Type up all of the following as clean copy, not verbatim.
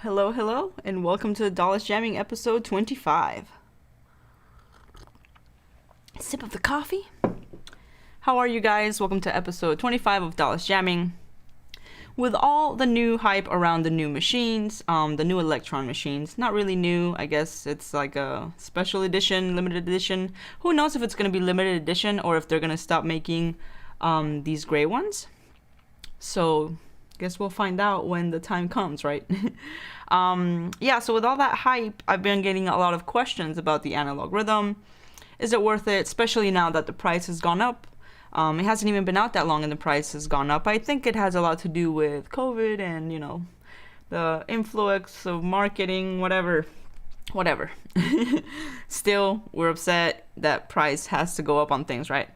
Hello, hello, and welcome to Dallas Jamming episode 25. Sip of the coffee. How are you guys? Welcome to episode 25 of Dallas Jamming. With all the new hype around the new machines, the new Elektron machines, not really new, I guess it's like a special edition, limited edition. Who knows if it's going to be limited edition or if they're going to stop making these gray ones. So guess we'll find out when the time comes, right? Yeah, so with all that hype, I've been getting a lot of questions about the analog rhythm. Is it worth it, especially now that the price has gone up? It hasn't even been out that long and the price has gone up. I think it has a lot to do with COVID and, you know, the influx of marketing, whatever. Still, we're upset that price has to go up on things, right?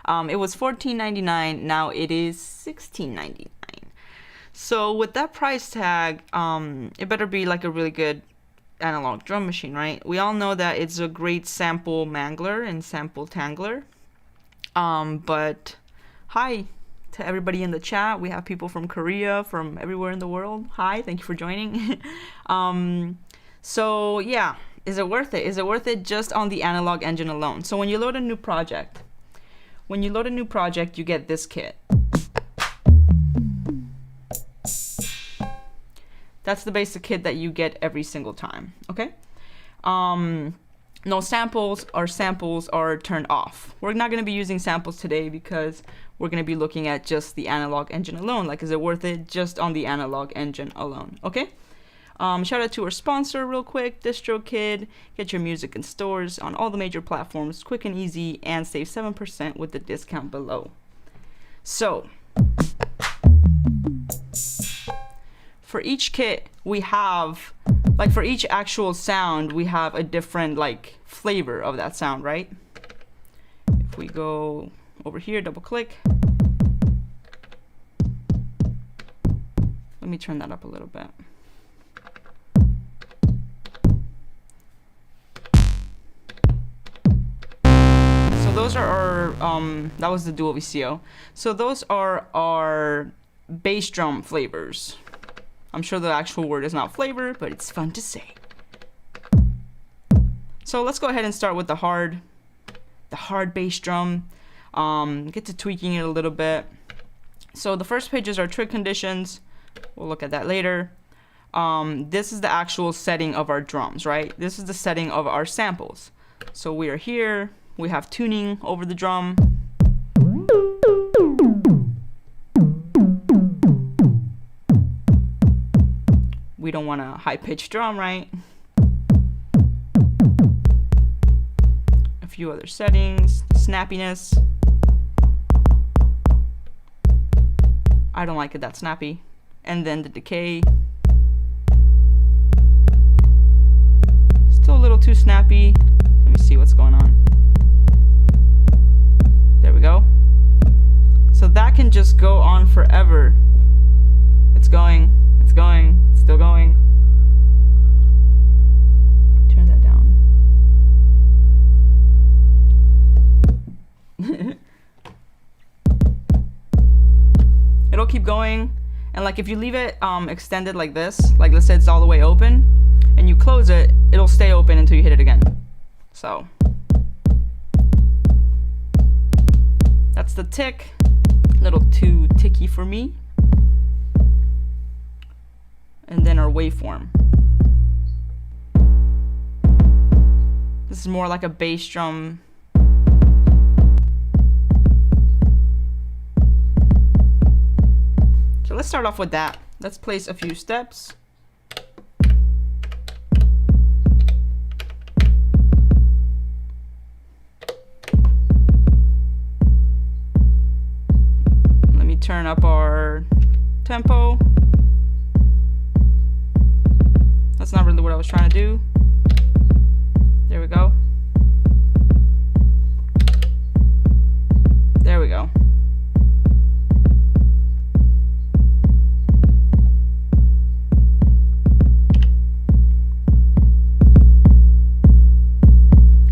It was $14.99, now it is $16.99. So with that price tag, it better be like a really good analog drum machine, right? We all know that it's a great sample mangler and sample tangler. But hi to everybody in the chat. We have people from Korea, from everywhere in the world. Hi, thank you for joining. So yeah, is it worth it? Is it worth it just on the analog engine alone? So when you load a new project, you get this kit. That's the basic kit that you get every single time, okay? No samples are turned off. We're not going to be using samples today because we're going to be looking at just the analog engine alone. Like, is it worth it just on the analog engine alone, okay? Shout out to our sponsor real quick, DistroKid. Get your music in stores on all the major platforms, quick and easy, and save 7% with the discount below. So, for each kit, we have, like for each actual sound, we have a different like flavor of that sound, right? If we go over here, double click. Let me turn that up a little bit. So those are our, that was the dual VCO. So those are our bass drum flavors. I'm sure the actual word is not flavor, but it's fun to say. So let's go ahead and start with the hard bass drum. Get to tweaking it a little bit. So the first pages are trig conditions. We'll look at that later. This is the actual setting of our drums, right? This is the setting of our samples. So we are here. We have tuning over the drum. We don't want a high-pitched drum, right? A few other settings, snappiness. I don't like it that snappy. And then the decay. Still a little too snappy. Let me see what's going on. There we go. So that can just go on forever. It's going, it's going. Still going. Turn that down. It'll keep going, and like if you leave it extended like this, like let's say it's all the way open, and you close it, it'll stay open until you hit it again. So that's the tick. A little too ticky for me. And then our waveform. This is more like a bass drum. So let's start off with that. Let's place a few steps. Let me turn up our tempo. That's not really what I was trying to do. There we go. There we go.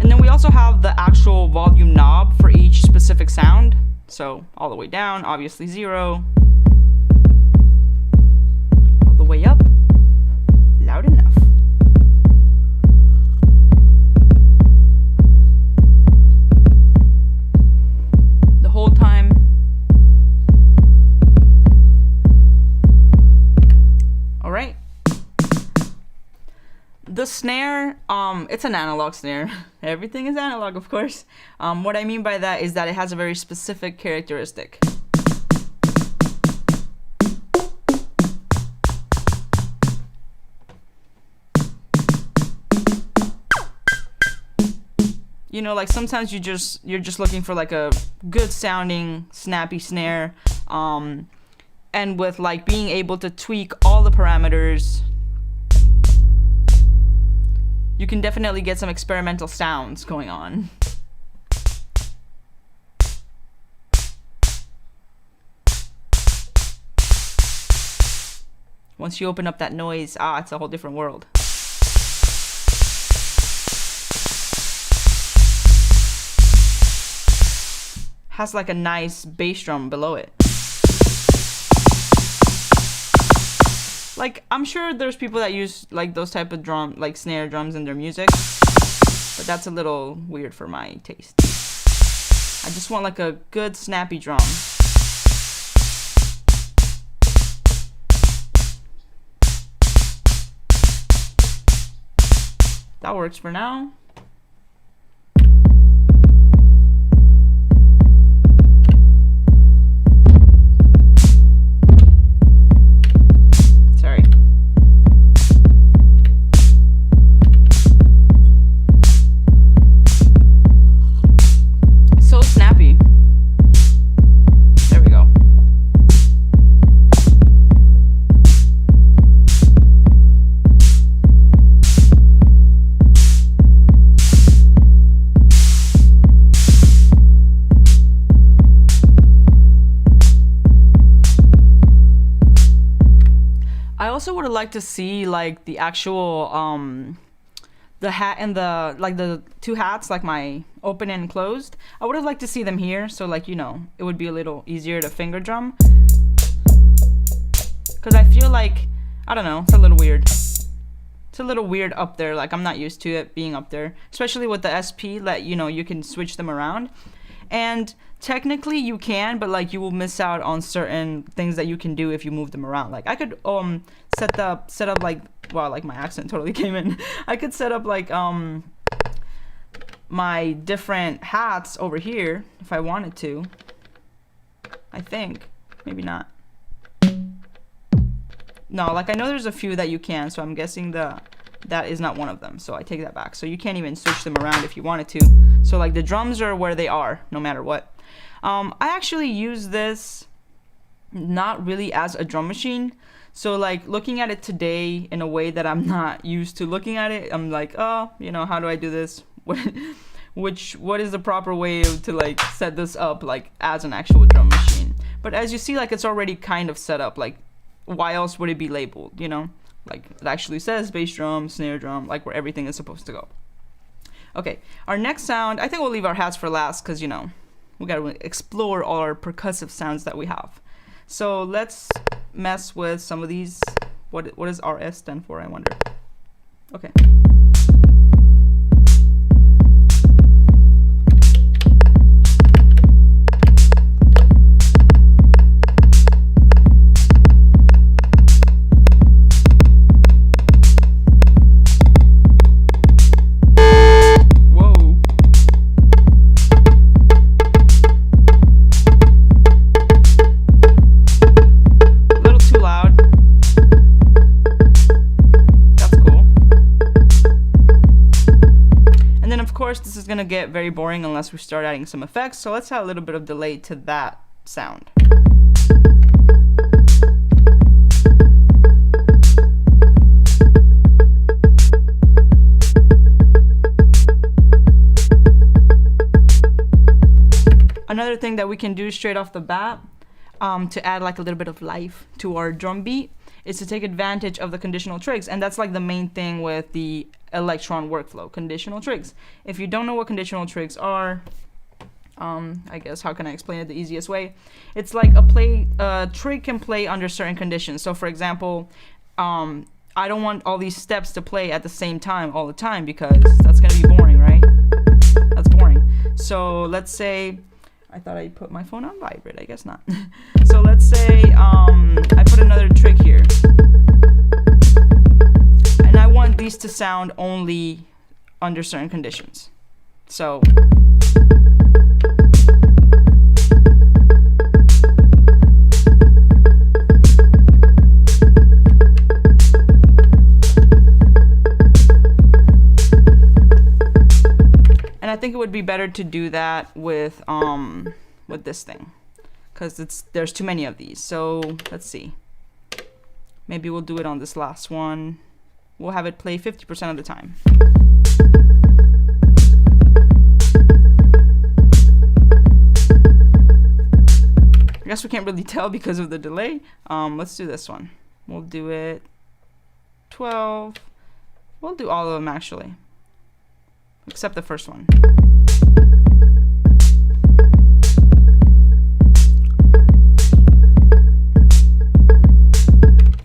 And then we also have the actual volume knob for each specific sound. So all the way down, obviously 0. All the way up. The snare, it's an analog snare. Everything is analog, of course. What I mean by that is that it has a very specific characteristic. You know, like sometimes you're just looking for like a good sounding, snappy snare, and with like being able to tweak all the parameters, you can definitely get some experimental sounds going on. Once you open up that noise, it's a whole different world. Has like a nice bass drum below it. Like, I'm sure there's people that use like those type of drum, like snare drums in their music, but that's a little weird for my taste. I just want like a good snappy drum. That works for now. I also would have liked to see like the actual the hat and the two hats, like my open and closed. I would have liked to see them here, so like, you know, it would be a little easier to finger drum, because I feel like, I don't know, it's a little weird. It's a little weird up there. Like, I'm not used to it being up there, especially with the SP, that, you know, you can switch them around. And technically you can, but like you will miss out on certain things that you can do if you move them around. Like I could set up like, wow, like my accent totally came in. I could set up like my different hats over here if I wanted to. I think, maybe not. No, like I know there's a few that you can, so I'm guessing that is not one of them, so I take that back. So you can't even switch them around if you wanted to. So like the drums are where they are, no matter what. I actually use this not really as a drum machine. So like looking at it today in a way that I'm not used to looking at it, I'm like, oh, you know, how do I do this? What is the proper way to like set this up like as an actual drum machine? But as you see, like it's already kind of set up. Like, why else would it be labeled, you know? Like it actually says bass drum, snare drum, like where everything is supposed to go. Okay, our next sound, I think we'll leave our hats for last because, you know, we gotta explore all our percussive sounds that we have. So let's mess with some of these. What does RS stand for, I wonder? Okay. This is gonna get very boring unless we start adding some effects, so let's add a little bit of delay to that sound. Another thing that we can do straight off the bat to add like a little bit of life to our drum beat is to take advantage of the conditional trigs, and that's like the main thing with the Elektron workflow, conditional trigs. If you don't know what conditional trigs are, I guess how can I explain it the easiest way? It's like a trig can play under certain conditions. So for example, I don't want all these steps to play at the same time all the time because that's gonna be boring, right? That's boring. So let's say, I thought I put my phone on vibrate, I guess not. So let's say I put another trig here. And I want these to sound only under certain conditions. So and I think it would be better to do that with this thing, because there's too many of these. So let's see. Maybe we'll do it on this last one. We'll have it play 50% of the time. I guess we can't really tell because of the delay. Let's do this one. We'll do it 12. We'll do all of them actually, except the first one.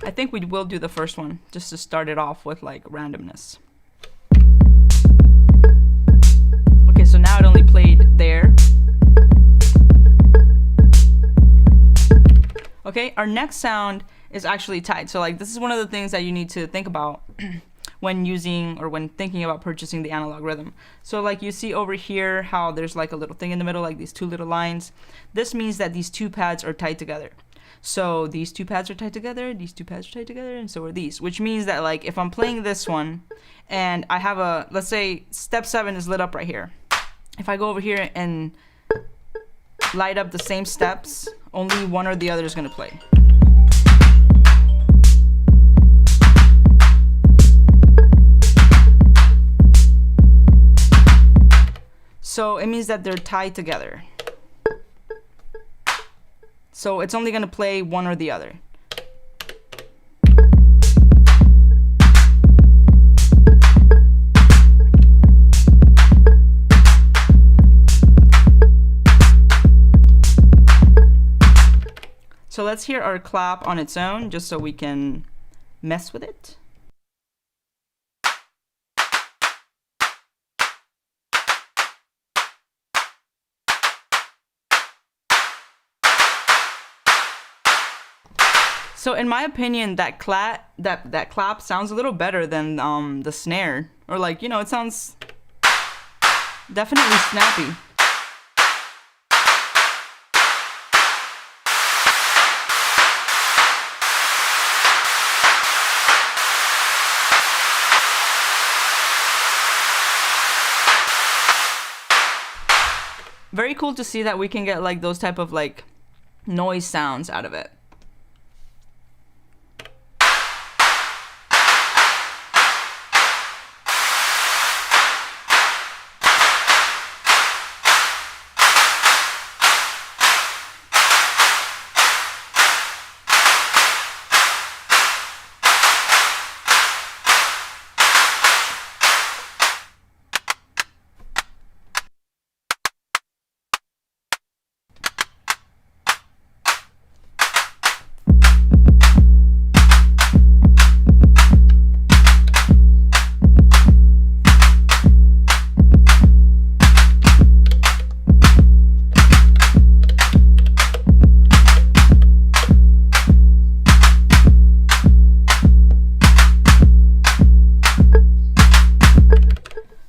I think we will do the first one just to start it off with like randomness. Okay, so now it only played there. Okay, our next sound is actually tied. So like this is one of the things that you need to think about when using or when thinking about purchasing the analog rhythm. So like you see over here how there's like a little thing in the middle, like these two little lines. This means that these two pads are tied together. So these two pads are tied together, these two pads are tied together, and so are these, which means that like if I'm playing this one and I have a, let's say step 7 is lit up right here. If I go over here and light up the same steps, only one or the other is going to play. So it means that they're tied together. So it's only going to play one or the other. So let's hear our clap on its own, just so we can mess with it. So in my opinion, that clap sounds a little better than the snare, or like, you know, it sounds definitely snappy. Very cool to see that we can get like those type of like noise sounds out of it.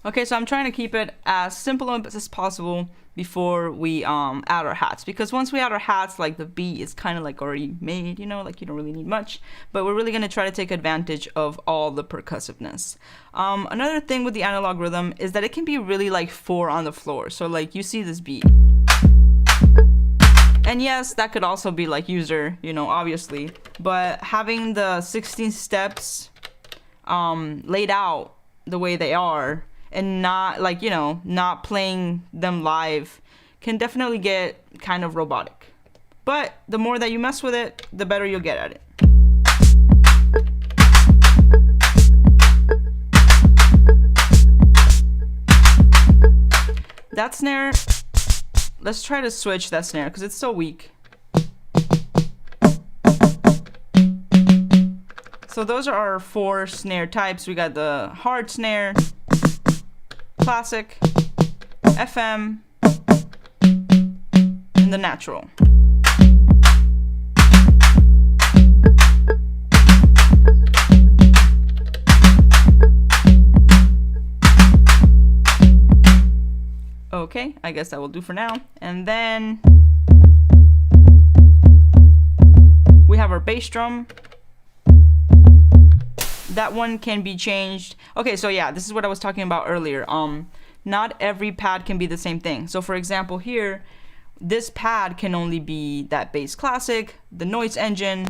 Okay, so I'm trying to keep it as simple as possible before we add our hats, because once we add our hats, like the beat is kind of like already made, you know, like you don't really need much, but we're really going to try to take advantage of all the percussiveness. Another thing with the analog rhythm is that it can be really like 4 on the floor. So like you see this beat, and yes, that could also be like user, you know, obviously, but having the 16 steps laid out the way they are, and not like, you know, not playing them live, can definitely get kind of robotic. But the more that you mess with it, the better you'll get at it. That snare, let's try to switch that snare because it's so weak. So those are our 4 snare types. We got the hard snare, classic, FM, and the natural. Okay, I guess that will do for now. And then we have our bass drum. That one can be changed. Okay, so yeah, this is what I was talking about earlier. Not every pad can be the same thing. So for example here, this pad can only be that bass classic, the noise engine,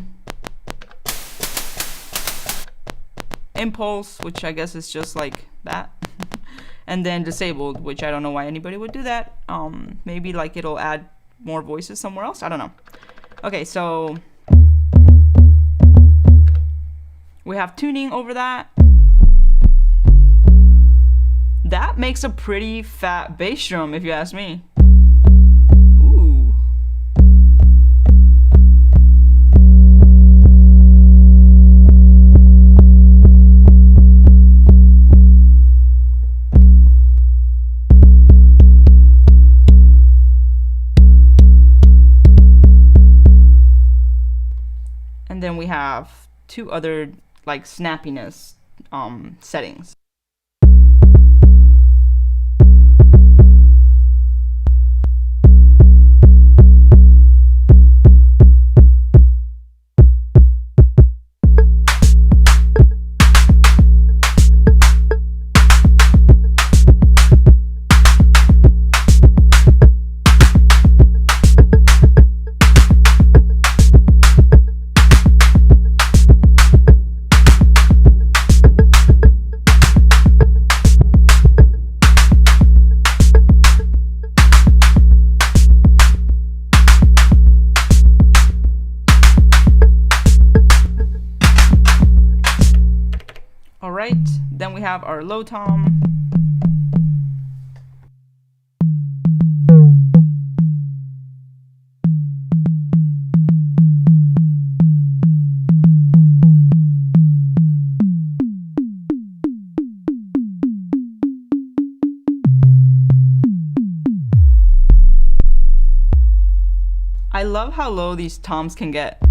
impulse, which I guess is just like that, and then disabled, which I don't know why anybody would do that. Maybe like it'll add more voices somewhere else, I don't know. Okay, so we have tuning over that. That makes a pretty fat bass drum, if you ask me. Ooh. And then we have two other like snappiness settings. Alright, then we have our low tom. I love how low these toms can get.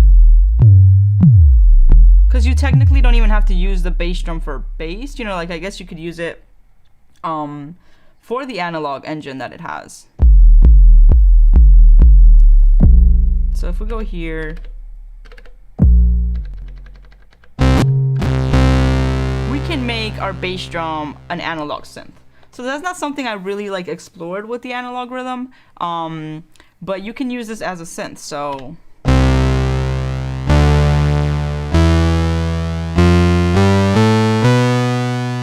Because you technically don't even have to use the bass drum for bass. You know, like I guess you could use it for the analog engine that it has. So if we go here, we can make our bass drum an analog synth. So that's not something I really like explored with the analog rhythm, but you can use this as a synth. So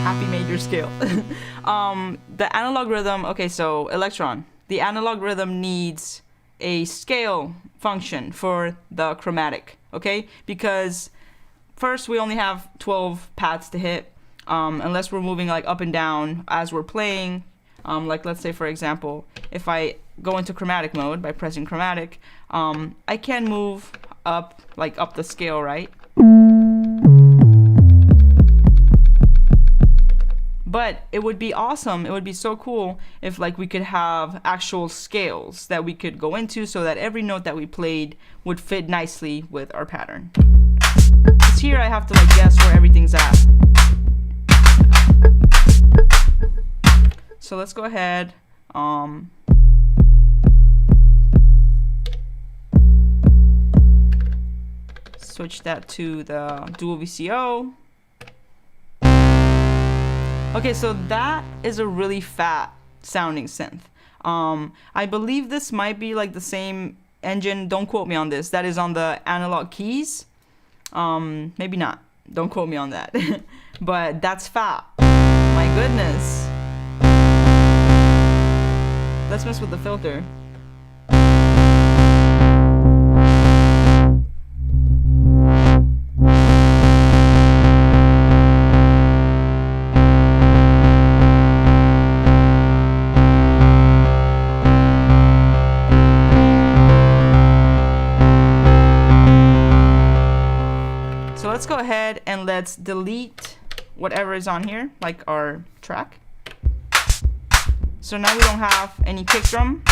happy major scale. The analog rhythm, okay, so Elektron, the analog rhythm needs a scale function for the chromatic, okay? Because first we only have 12 pads to hit, unless we're moving like up and down as we're playing. Like let's say for example, if I go into chromatic mode by pressing chromatic, I can move up, like up the scale, right? But it would be awesome, it would be so cool if like we could have actual scales that we could go into so that every note that we played would fit nicely with our pattern. Because here I have to like guess where everything's at. So let's go ahead. Switch that to the dual VCO. Okay, so that is a really fat sounding synth. I believe this might be like the same engine, don't quote me on this, that is on the analog keys. Maybe not, don't quote me on that. But that's fat, my goodness. Let's mess with the filter. So let's go ahead and let's delete whatever is on here, like our track. So now we don't have any kick drum.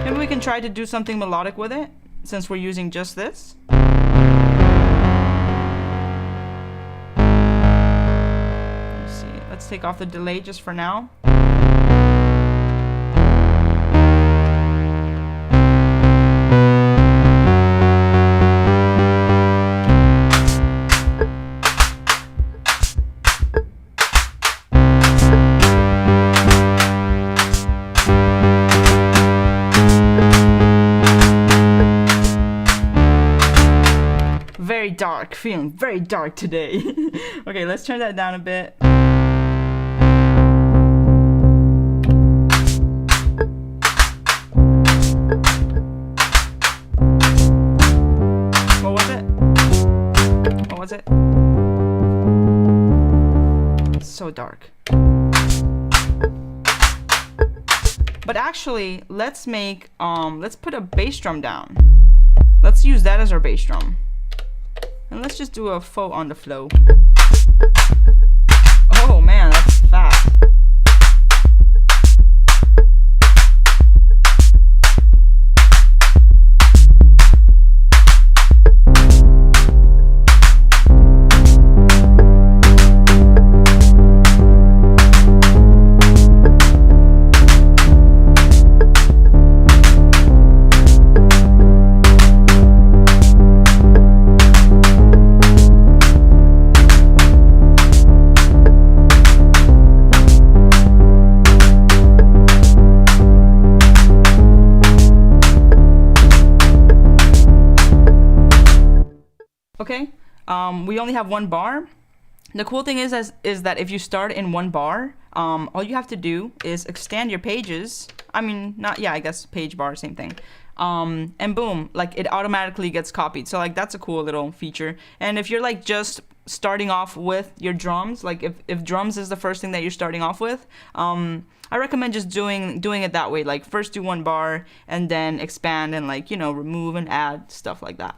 Maybe we can try to do something melodic with it, since we're using just this. take off the delay just for now. Very dark, feeling very dark today. Okay, let's turn that down a bit. What was it? What was it? It's so dark. But actually, let's make let's put a bass drum down. Let's use that as our bass drum. And let's just do a faux on the flow. Oh man, that's fast. Okay, we only have one bar. The cool thing is that if you start in one bar, all you have to do is extend your pages. I mean, I guess page bar, same thing. And boom, like it automatically gets copied. So like that's a cool little feature. And if you're like just starting off with your drums, like if drums is the first thing that you're starting off with, I recommend just doing it that way. Like first do one bar and then expand and like, you know, remove and add stuff like that.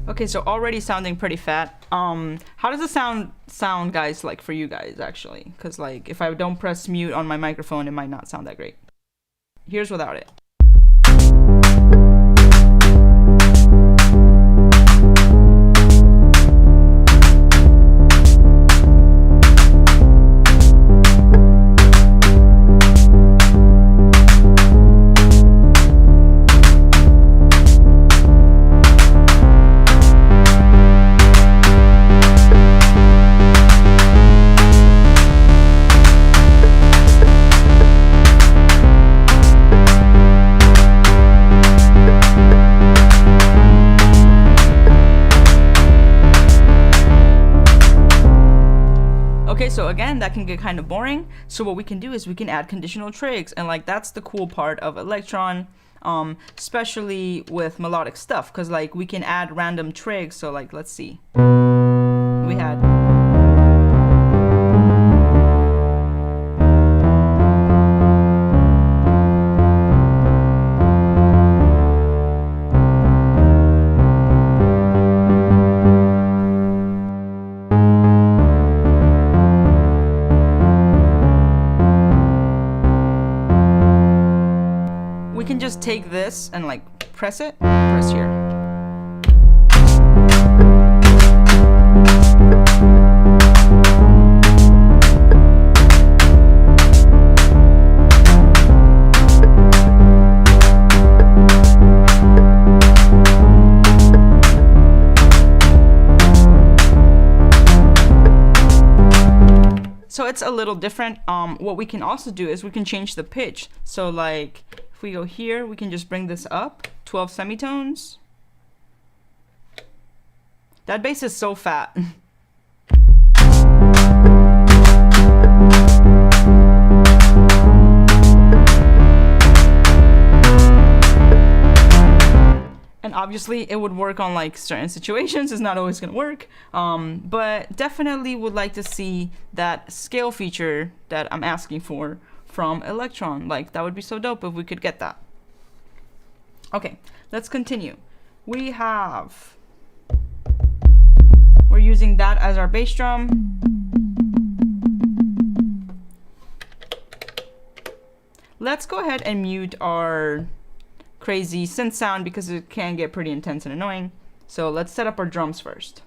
Okay, so already sounding pretty fat. How does the sound guys, like for you guys actually? Because like if I don't press mute on my microphone, it might not sound that great. Here's without it. Okay, so again, that can get kind of boring. So what we can do is we can add conditional trigs, and like that's the cool part of Elektron, especially with melodic stuff, because like we can add random trigs. So like let's see, we had just take this and like press it, press here. So it's a little different. What we can also do is we can change the pitch. So like if we go here, we can just bring this up 12 semitones. That bass is so fat. Obviously, it would work on like certain situations. It's not always gonna work, but definitely would like to see that scale feature that I'm asking for from Elektron. Like, that would be so dope if we could get that. Okay, let's continue. We're using that as our bass drum. Let's go ahead and mute our crazy synth sound because it can get pretty intense and annoying. So let's set up our drums first.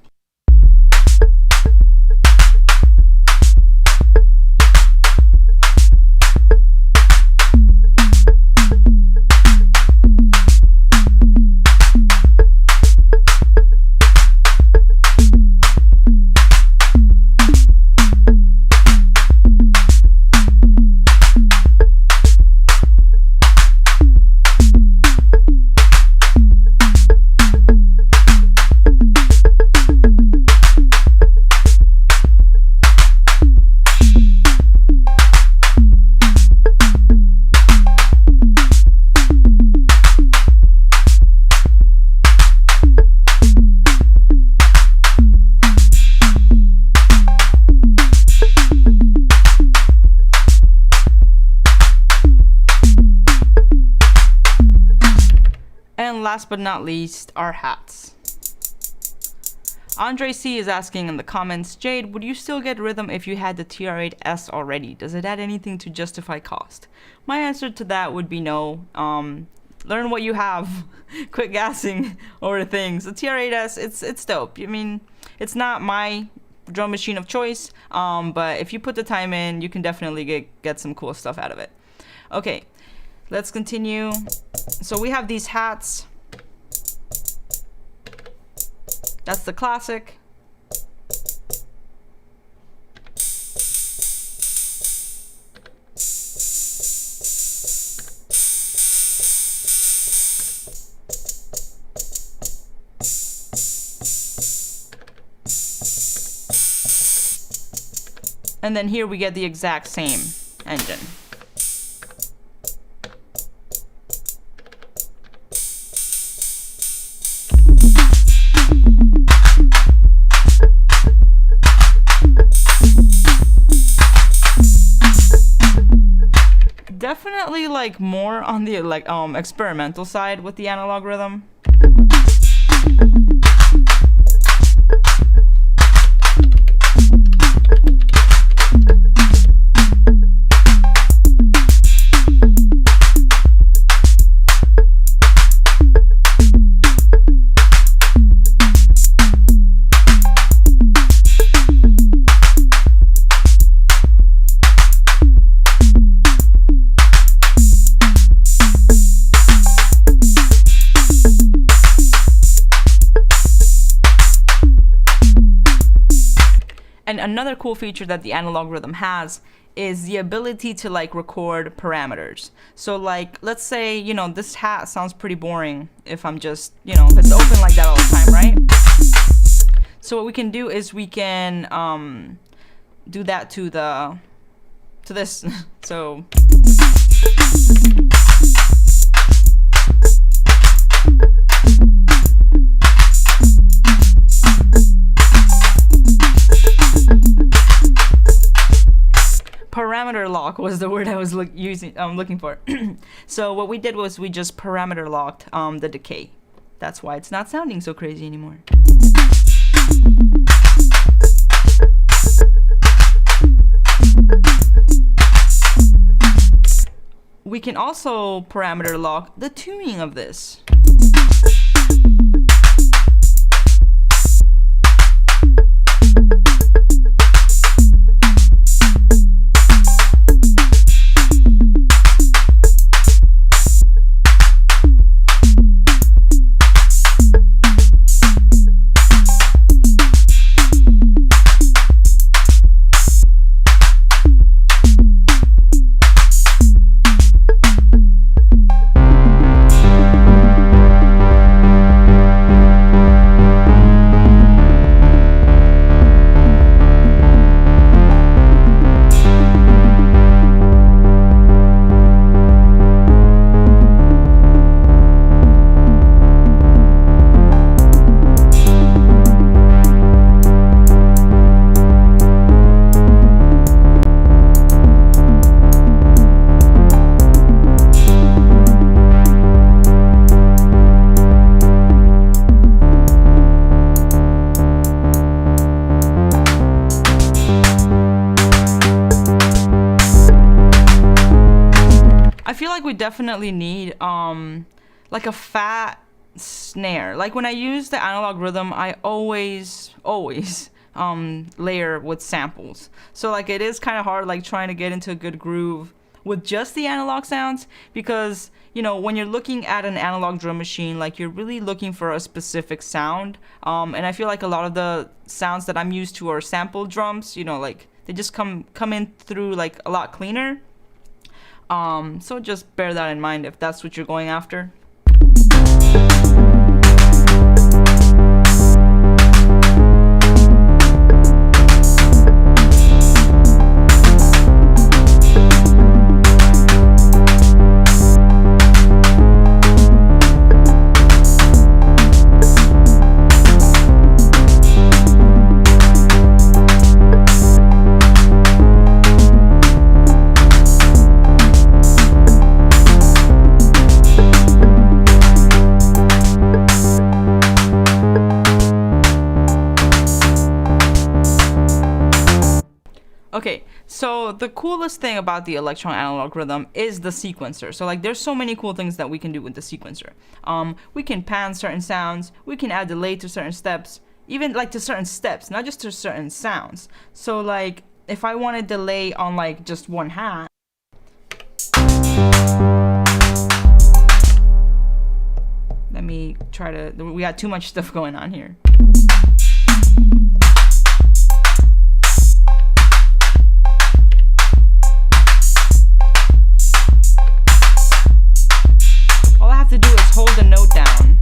Last but not least, our hats. Andre C is asking in the comments, Jade, would you still get rhythm if you had the TR8S already? Does it add anything to justify cost? My answer to that would be no. Learn what you have. Quit gassing over things. The TR8S, it's dope. I mean, it's not my drum machine of choice, but if you put the time in, you can definitely get some cool stuff out of it. Okay, let's continue. So we have these hats. That's the classic. And then here we get the exact same engine. Definitely like more on the experimental side with the analog rhythm. And another cool feature that the analog rhythm has is the ability to like record parameters. So like, let's say, you know, this hat sounds pretty boring if I'm just, you know, if it's open like that all the time, right? So what we can do is we can do that to this. So parameter lock was the word I was looking for. So what we did was we just parameter locked the decay. That's why it's not sounding so crazy anymore. We can also parameter lock the tuning of this. like we definitely need like a fat snare. Like when I use the analog rhythm, I always layer with samples. So like it is kind of hard like trying to get into a good groove with just the analog sounds, because you know when you're looking at an analog drum machine, like you're really looking for a specific sound, and I feel like a lot of the sounds that I'm used to are sample drums, you know, like they just come in through like a lot cleaner. So just bear that in mind if that's what you're going after. Okay, so the coolest thing about the Elektron analog rhythm is the sequencer. So like there's so many cool things that we can do with the sequencer. We can pan certain sounds, we can add delay to certain steps, even like to certain steps, not just to certain sounds. So like if I want to delay on like just one hat, let me try to, we got too much stuff going on here. To do is hold the note down.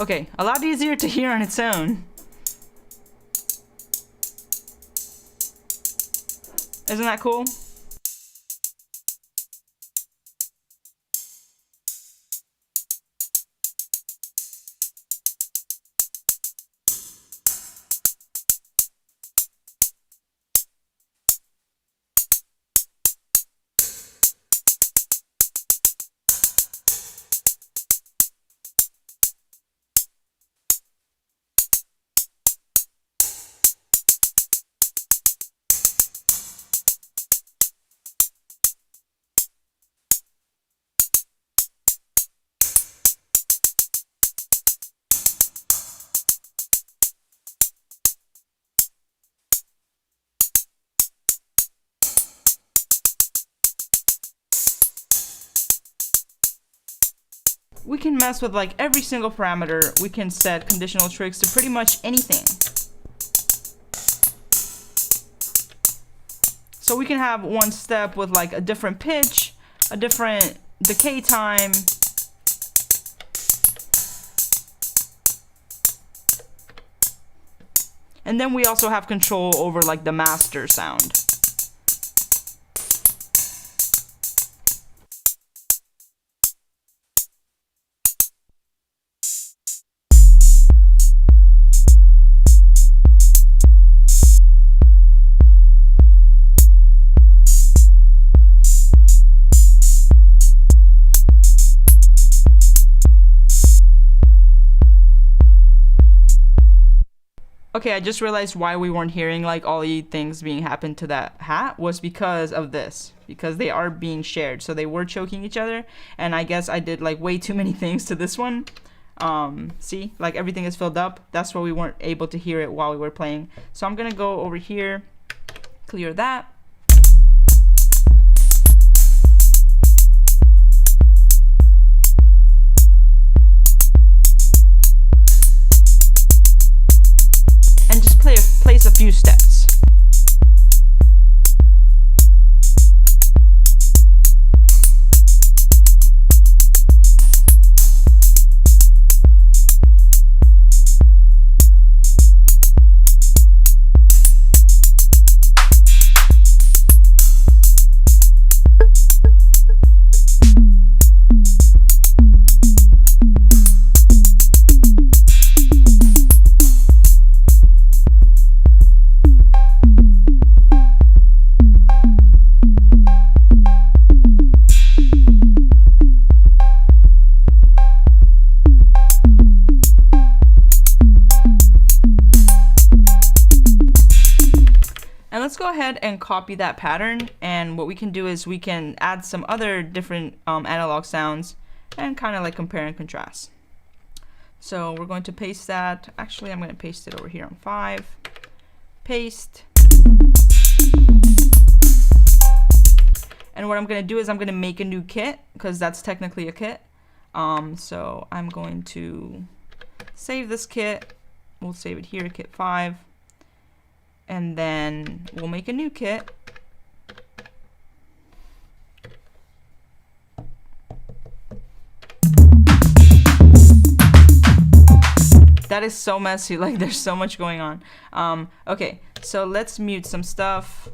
Okay, a lot easier to hear on its own. Isn't that cool? We can mess with like every single parameter. We can set conditional trigs to pretty much anything. So we can have one step with like a different pitch, a different decay time. And then we also have control over like the master sound. Okay, I just realized why we weren't hearing like all the things being happen to that hat was because of this. Because they are being shared. So they were choking each other. And I guess I did like way too many things to this one. See, like everything is filled up. That's why we weren't able to hear it while we were playing. So I'm gonna go over here, clear that. Place a few steps. let's go ahead and copy that pattern, and what we can do is we can add some other different analog sounds and kind of like compare and contrast. So we're going to paste that. Actually, I'm going to paste it over here on 5. Paste. And what I'm going to do is I'm going to make a new kit, because that's technically a kit. So I'm going to save this kit. We'll save it here, kit 5. And then we'll make a new kit. That is so messy, like there's so much going on. Okay, so let's mute some stuff.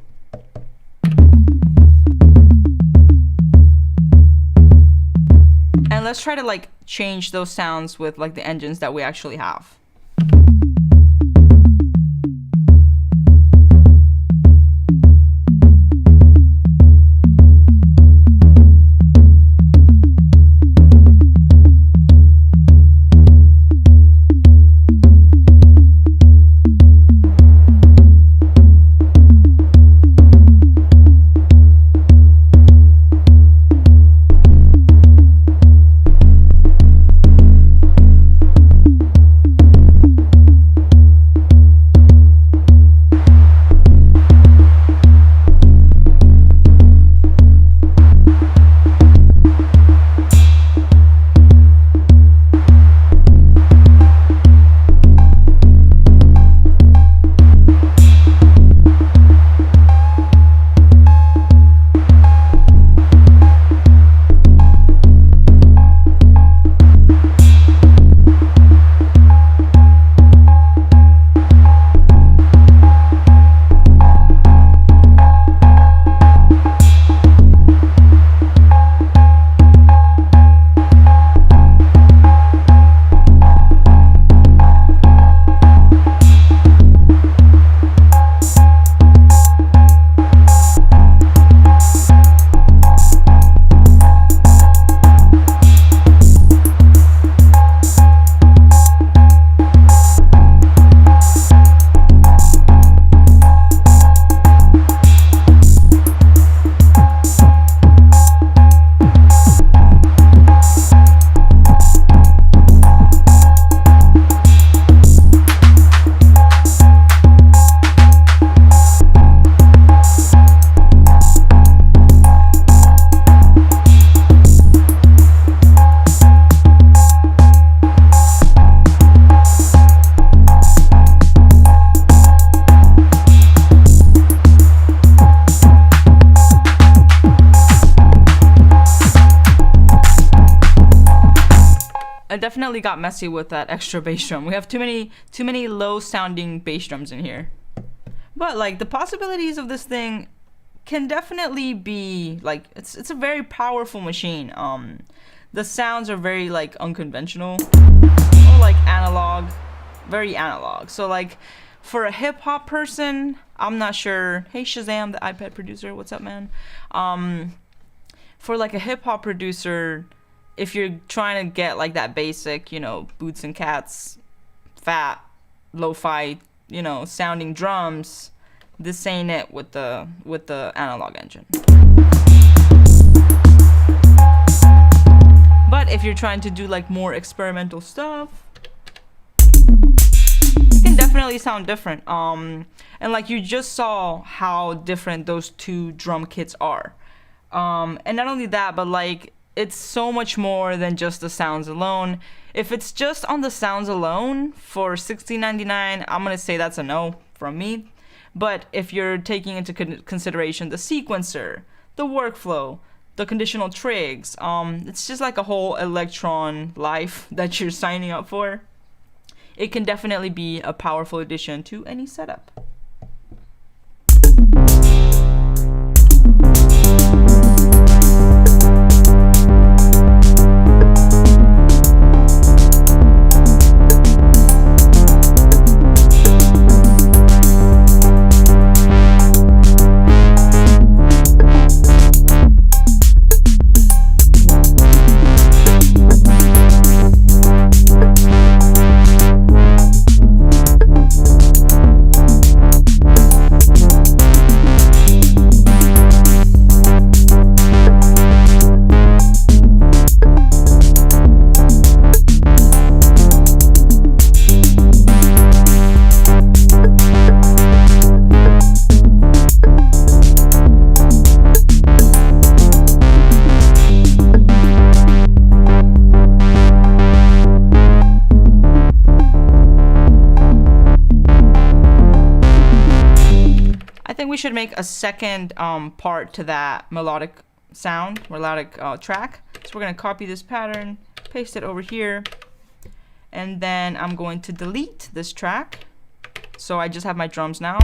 And let's try to like change those sounds with like the engines that we actually have. I definitely got messy with that extra bass drum. We have too many low sounding bass drums in here. But like the possibilities of this thing can definitely be like it's a very powerful machine. The sounds are very like unconventional, or like analog, very analog. So like for a hip hop person, I'm not sure. Hey Shazam, the iPad producer, what's up, man? For like a hip hop producer, if you're trying to get like that basic, you know, Boots and Cats, fat, lo-fi, you know, sounding drums, this ain't it with the analog engine. But if you're trying to do like more experimental stuff, it can definitely sound different. And like you just saw how different those two drum kits are. And not only that, but like it's so much more than just the sounds alone. If it's just on the sounds alone for $16.99, I'm gonna say that's a no from me. But if you're taking into consideration the sequencer, the workflow, the conditional trigs, it's just like a whole Elektron life that you're signing up for. It can definitely be a powerful addition to any setup. think we should make a second part to that melodic sound, melodic track. So we're going to copy this pattern, paste it over here, and then I'm going to delete this track. So I just have my drums now.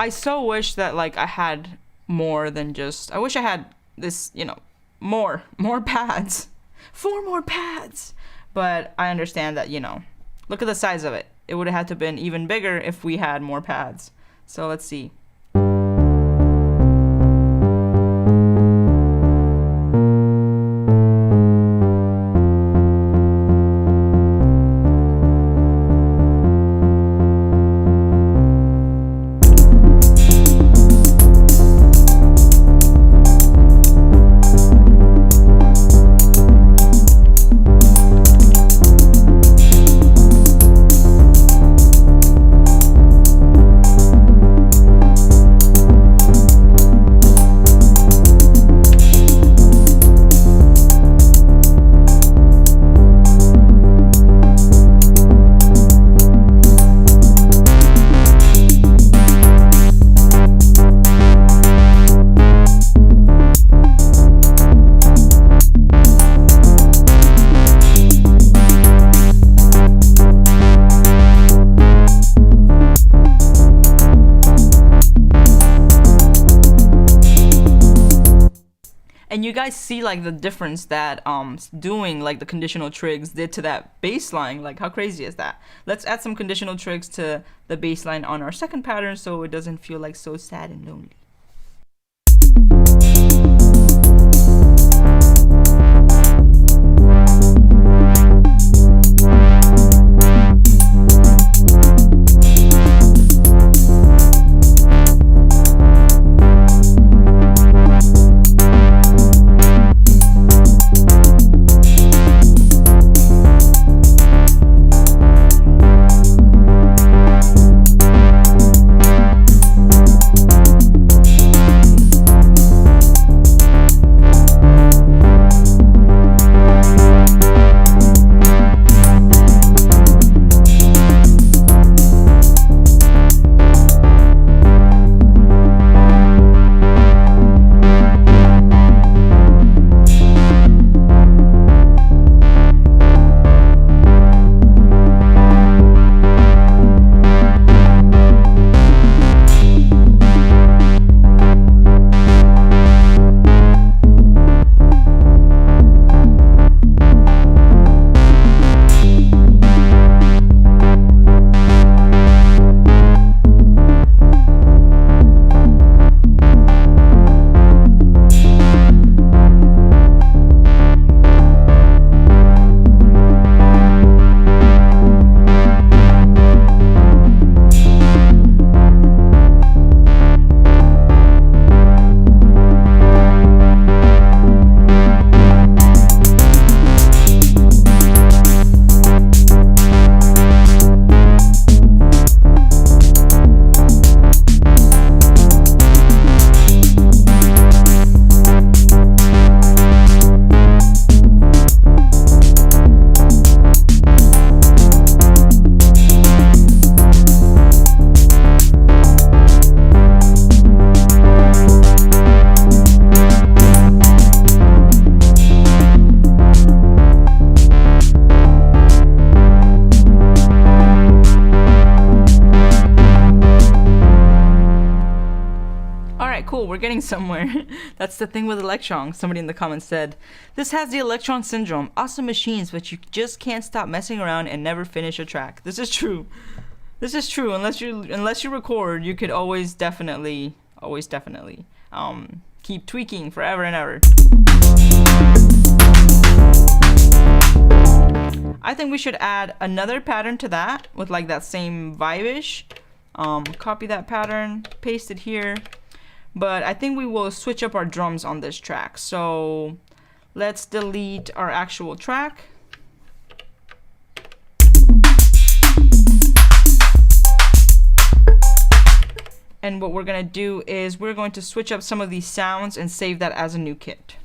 I so wish that like I had more than just, I wish I had this, you know, more pads, 4 more pads. But I understand that, you know, look at the size of it. It would have had to been even bigger if we had more pads. So let's see. And you guys see like the difference that doing like the conditional trigs did to that bass line. Like how crazy is that? Let's add some conditional trigs to the bass line on our second pattern so it doesn't feel like so sad and lonely. Cool, we're getting somewhere. That's the thing with Elektron. Somebody in the comments said, this has the Elektron syndrome. Awesome machines, but you just can't stop messing around and never finish a track. This is true. This is true. Unless you record, you could always definitely keep tweaking forever and ever. I think we should add another pattern to that with like that same vibe-ish. Copy that pattern, paste it here. But I think we will switch up our drums on this track. So let's delete our actual track. And what we're going to do is we're going to switch up some of these sounds and save that as a new kit.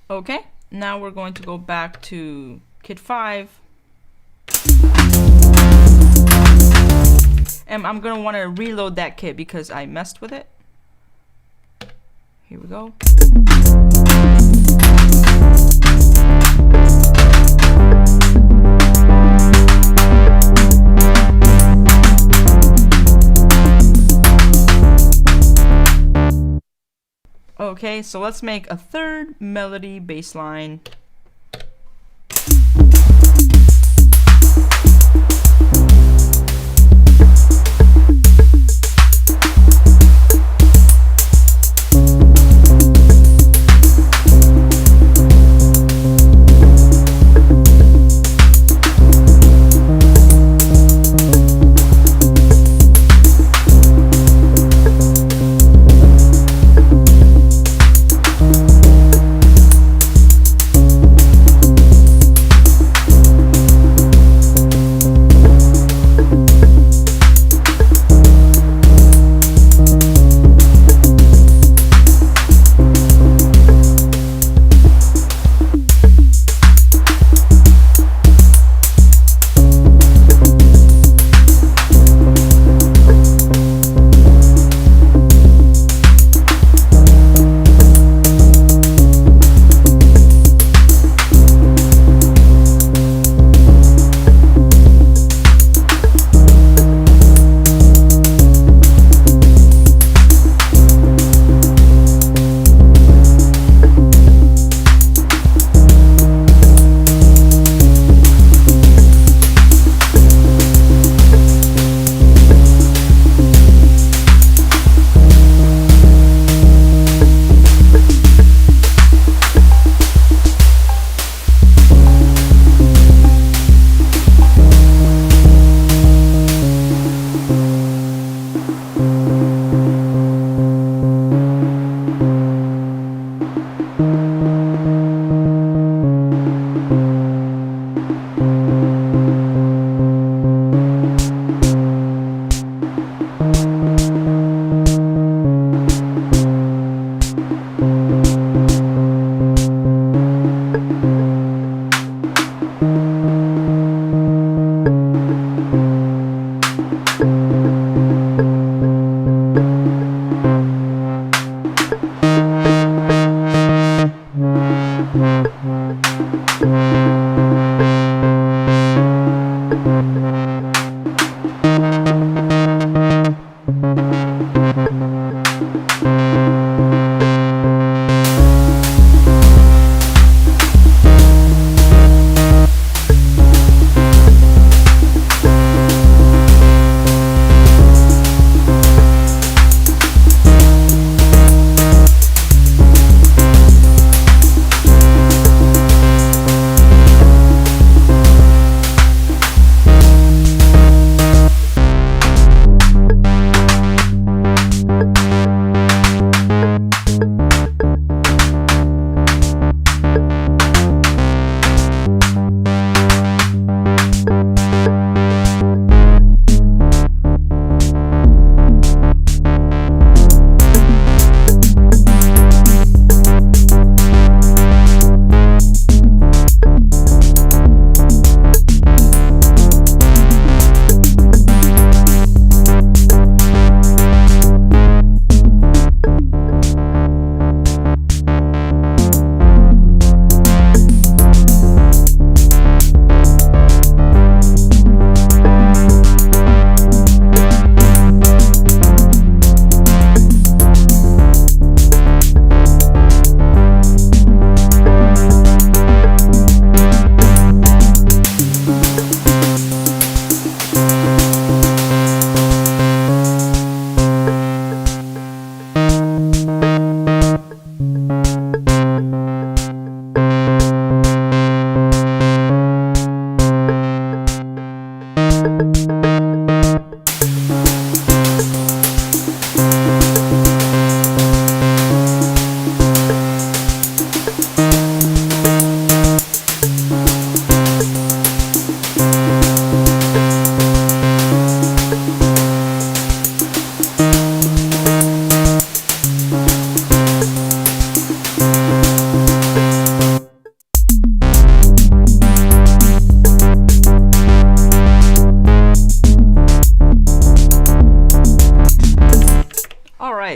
Okay, now we're going to go back to kit 5. And I'm going to want to reload that kit because I messed with it. Here we go. Okay, so let's make a third melody bass line.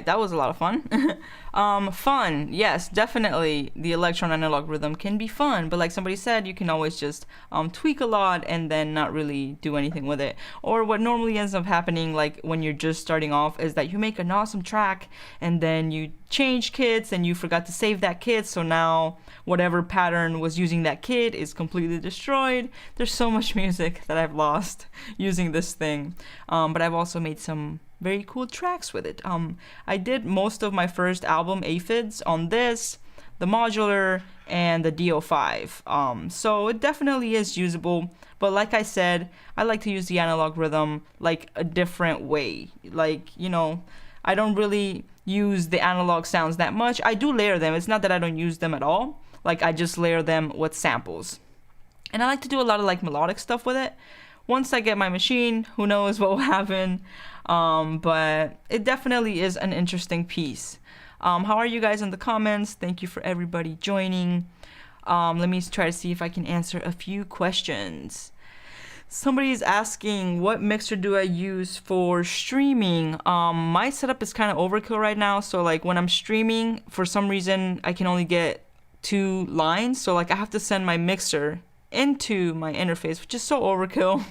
right, that was a lot of fun. Fun, yes, definitely the Elektron analog rhythm can be fun, but like somebody said, you can always just tweak a lot and then not really do anything with it. Or what normally ends up happening, like when you're just starting off, is that you make an awesome track and then you change kits and you forgot to save that kit, so now whatever pattern was using that kit is completely destroyed. There's so much music that I've lost using this thing, but I've also made some very cool tracks with it. I did most of my first album aphids on this, the modular, and the DO5, so it definitely is usable. But like I said, I like to use the analog rhythm like a different way. Like, you know, I don't really use the analog sounds that much. I do layer them. It's not that I don't use them at all. Like, I just layer them with samples. And I like to do a lot of like melodic stuff with it. Once I get my machine, who knows what will happen. But it definitely is an interesting piece. How are you guys in the comments? Thank you for everybody joining. Let me try to see if I can answer a few questions. Somebody's asking, what mixer do I use for streaming? My setup is kind of overkill right now. So like when I'm streaming, for some reason, I can only get 2 lines. So like I have to send my mixer into my interface, which is so overkill.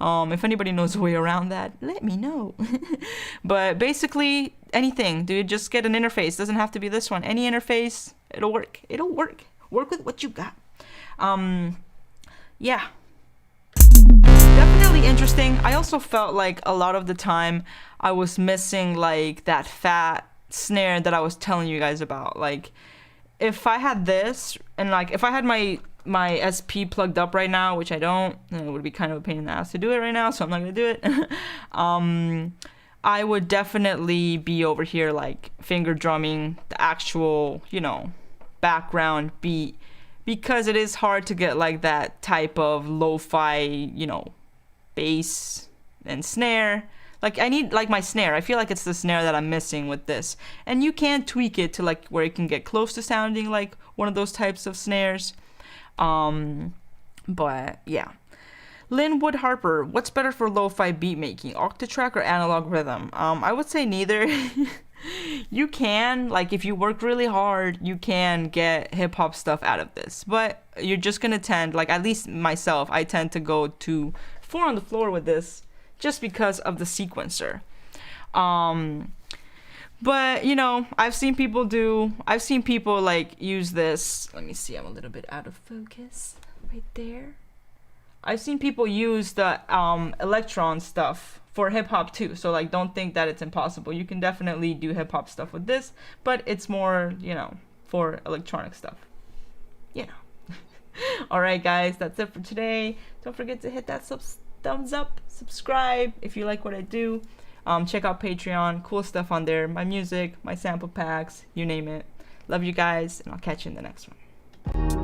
If anybody knows a way around that, let me know. But basically, anything, dude, just get an interface. Doesn't have to be this one. Any interface, it'll work. It'll work. Work with what you got. Yeah. Definitely interesting. I also felt like a lot of the time I was missing like that fat snare that I was telling you guys about. Like, if I had this, and like if I had my SP plugged up right now, which I don't, it would be kind of a pain in the ass to do it right now, so I'm not gonna do it. I would definitely be over here like finger drumming the actual, you know, background beat, because it is hard to get like that type of lo-fi, you know, bass and snare. Like I need like my snare. I feel like it's the snare that I'm missing with this. And you can tweak it to like where it can get close to sounding like one of those types of snares. But yeah. Linwood Harper, what's better for lo-fi beat making, Octatrack or analog rhythm? I would say neither. You can, like, if you work really hard, you can get hip-hop stuff out of this, but you're just gonna tend, like, at least myself, I tend to go to 4 on the floor with this just because of the sequencer. But you know, I've seen people like use this. Let me see, I'm a little bit out of focus right there. I've seen people use the Elektron stuff for hip hop too. So like, don't think that it's impossible. You can definitely do hip hop stuff with this, but it's more, you know, for electronic stuff. You know. All right, guys, that's it for today. Don't forget to hit that thumbs up, subscribe if you like what I do. Check out Patreon, cool stuff on there. My music, my sample packs, you name it. Love you guys, and I'll catch you in the next one.